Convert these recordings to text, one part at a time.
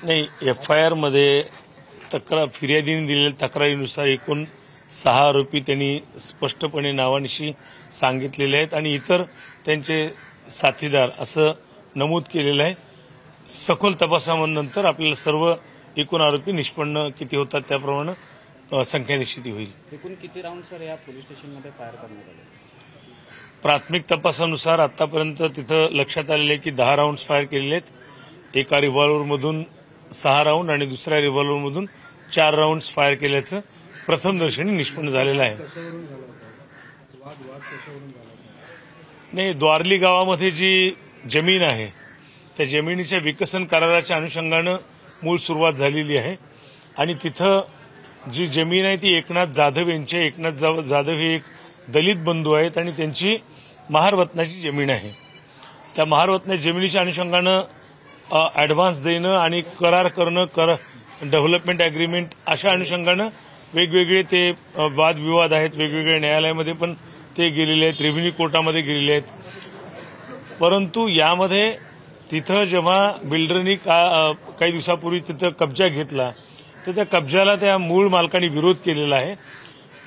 नाही, FIR मध्ये फिर्यादीने दिलेल्या तक्रारीनुसार एकूण 6 आरोपी त्यांनी स्पष्टपणे नावानिशी सांगितलेले आहेत आणि इतर त्यांचे साथीदार असं नमूद केलेलं आहे। सखोल तपासानंतर आपल्याला सर्व एकूण आरोपी निष्पन्न किती होतात त्याप्रमाणे संख्या निश्चिती होईल। एकूण किती राऊंड सर या पोलीस स्टेशनमध्ये फायर करण्यात आले? प्राथमिक तपासानुसार आतापर्यंत तिथं लक्षात आलेले की 10 राऊंड्स फायर केलेले आहेत। एका रिव्हॉल्व्हरमधून 6 राऊंड आणि दुसऱ्या रिव्हॉल्व्हरमधून 4 राऊंड्स फायर केल्याचं प्रथमदर्शनी निष्पन्न झालेलं आहे। नाही, द्वारली गावामध्ये जी जमीन आहे त्या जमिनीच्या विकसन कराराच्या अनुषंगानं मूळ सुरुवात झालेली आहे आणि तिथं जी जमीन आहे ती एकनाथ जाधव यांची। एकनाथ जाधव हे एक दलित बंधू आहेत आणि त्यांची महारवतनाची जमीन आहे। त्या महारवतनाच्या जमिनीच्या अनुषंगानं ॲडव्हान्स देणं आणि करार करणं, डेव्हलपमेंट अग्रीमेंट अशा अनुषंगानं वेगवेगळे ते वादविवाद आहेत। वेगवेगळ्या न्यायालयामध्ये पण ते गेलेले आहेत, रेव्हेन्यू कोर्टामध्ये गेलेले आहेत। परंतु यामध्ये तिथं जेव्हा बिल्डरनी काही दिवसापूर्वी तिथं कब्जा घेतला तर त्या कब्जाला त्या मूळ मालकांनी विरोध केलेला आहे।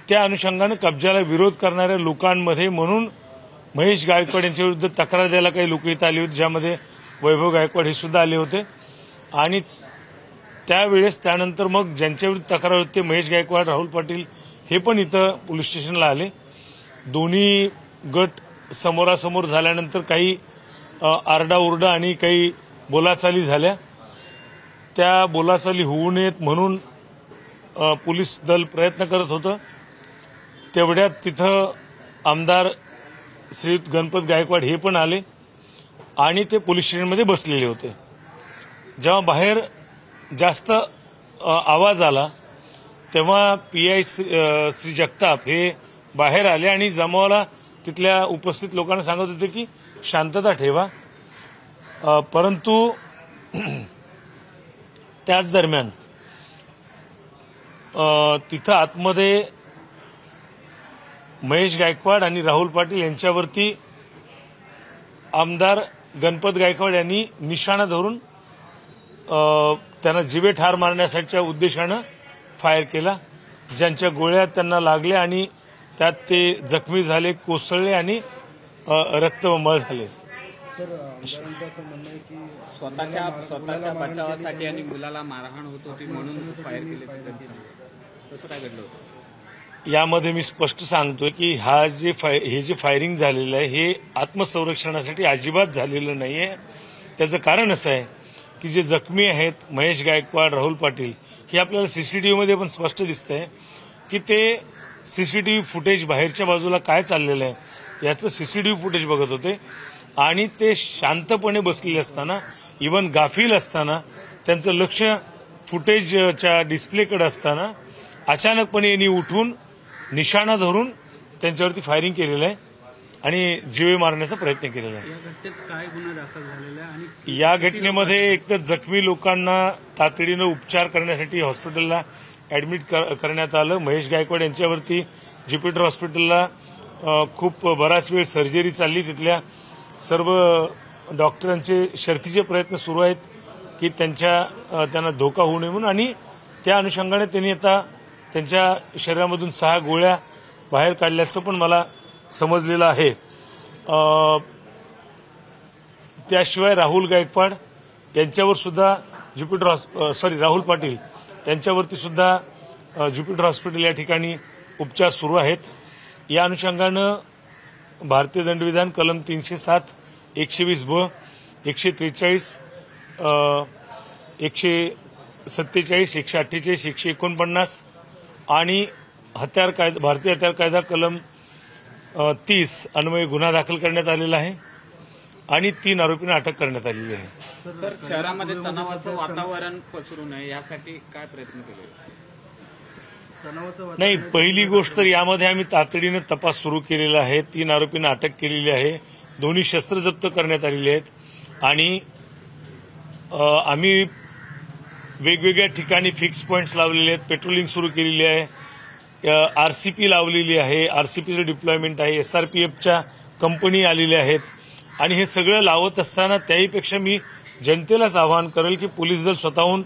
त्या अनुषंगानं कब्जाला विरोध करणाऱ्या लोकांमध्ये म्हणून महेश गायकवाड यांच्या विरुद्ध तक्रार द्यायला काही लोक इथं आले होते, ज्यामध्ये वैभव गायकवाड हे सुद्धा आले होते आणि त्यावेळेस त्यानंतर मग ज्यांच्या विरुद्ध तक्रार होती ते महेश गायकवाड, राहुल पाटील हे पण इथं पोलीस स्टेशनला आले। दोन्ही गट समोरासमोर झाल्यानंतर काही आरडाओरडा आणि काही बोलाचाली झाल्या। त्या बोलाचाली होऊ नयेत म्हणून पोलीस दल प्रयत्न करत होतं। तेवढ्यात तिथं आमदार श्री गणपत गायकवाड हे पण आले आणि ते पोलीस स्टेशनमध्ये बसलेले होते। जेव्हा बाहेर जास्त आवाज आला तेव्हा PI श्री जगताप हे बाहेर आले आणि जमावाला तिथल्या उपस्थित लोकांना सांगत होते की शांतता ठेवा। परंतु त्याच दरम्यान तिथं आतमध्ये महेश गायकवाड आणि राहुल पाटील यांच्यावरती आमदार गणपत गायकवाड यांनी निशाणा धरून त्यांना जिवे ठार मारण्यासाठीच्या उद्देशानं फायर केला, ज्यांच्या गोळ्या त्यांना लागल्या आणि त्यात ते जखमी झाले, कोसळले आणि रक्तबंबाळ झाले। स्वतःच्या बचावासाठी आणि मुलाला मारहाण होत होती म्हणून फायर केले, कसं काय घडलं होतं? यामध्ये मी स्पष्ट सांगतोय की हे जे फायरिंग झालेलं आहे हे आत्मसंरक्षणासाठी अजिबात झालेलं नाहीये। त्याचं कारण असं आहे की जे जखमी आहेत महेश गायकवाड, राहुल पाटील हे आपल्याला CCTV मध्ये पण स्पष्ट दिसतंय की ते CCTV फुटेज बाहेरच्या बाजूला काय चाललेलं आहे याचं CCTV फुटेज बघत होते आणि ते शांतपणे बसलेले असताना, इव्हन गाफील असताना, त्यांचं लक्ष फुटेजच्या डिस्प्लेकडे असताना अचानकपणे यांनी उठून निशाणा धरून त्यांच्यावरती फायरिंग केलेलं आहे आणि जीवे मारण्याचा प्रयत्न केलेला आहे। या घटनेत काय गुन्हा दाखल झालेला आहे आणि या घटनेमध्ये एकतर जखमी लोकांना तातडीनं उपचार करण्यासाठी हॉस्पिटलला ऍडमिट करण्यात आलं। महेश गायकवाड यांच्यावरती ज्युपिटर हॉस्पिटलला खूप बराच वेळ सर्जरी चालली। तिथल्या सर्व डॉक्टरांचे शर्थीचे प्रयत्न सुरू आहेत की त्यांना धोका होऊ नये म्हणून आणि त्या अनुषंगाने त्यांनी आता त्यांच्या शरीरामधून 6 गोळ्या बाहेर काढल्याचं पण मला समजलेलं आहे। त्याशिवाय राहुल गायकवाड यांच्यावर सुद्धा राहुल पाटील यांच्यावरती सुद्धा ज्युपिटर हॉस्पिटल या ठिकाणी उपचार सुरू आहेत। या अनुषंगानं भारतीय दंडविधान कलम 307, 120(ब), 143, 147, 148, 149 आणि भारतीय हत्यार कायदा कलम 30 अन्वये गुन्हा दाखल करण्यात आलेला आहे आणि 3 आरोपींना अटक करण्यात आलेली आहे। सर, शहरामध्ये तणावाचं वातावरण पसरू नये यासाठी काय प्रयत्न केले? नाही, पहिली गोष्ट तर यामध्ये आम्ही तातडीनं तपास सुरू केलेला आहे। 3 आरोपींना अटक केलेली आहे, दोन्ही शस्त्र जप्त करण्यात आलेली आहेत आणि आम्ही वेगवेगळ्या ठिकाणी फिक्स पॉइंट्स लावलेले आहेत, पेट्रोलिंग सुरू केलेली आहे, RCP लावलेली आहे, RCPचं डिप्लॉयमेंट आहे, SRPFच्या कंपनी आलेल्या आहेत आणि हे सगळं लावत असताना त्याहीपेक्षा मी जनतेलाच आवाहन करेल की पोलीस दल स्वतःहून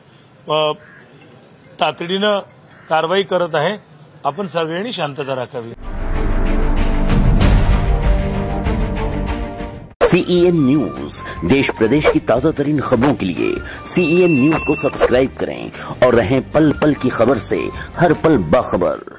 तातडीनं कारवाई करत आहे. आपण सर्वांनी शांतता राखावी. CEN न्यूज, देश प्रदेश की ताजा तरीन खबरों के लिए CEN न्यूज को सब्सक्राइब करें और रहें पल पल की खबर से हर पल बाखबर.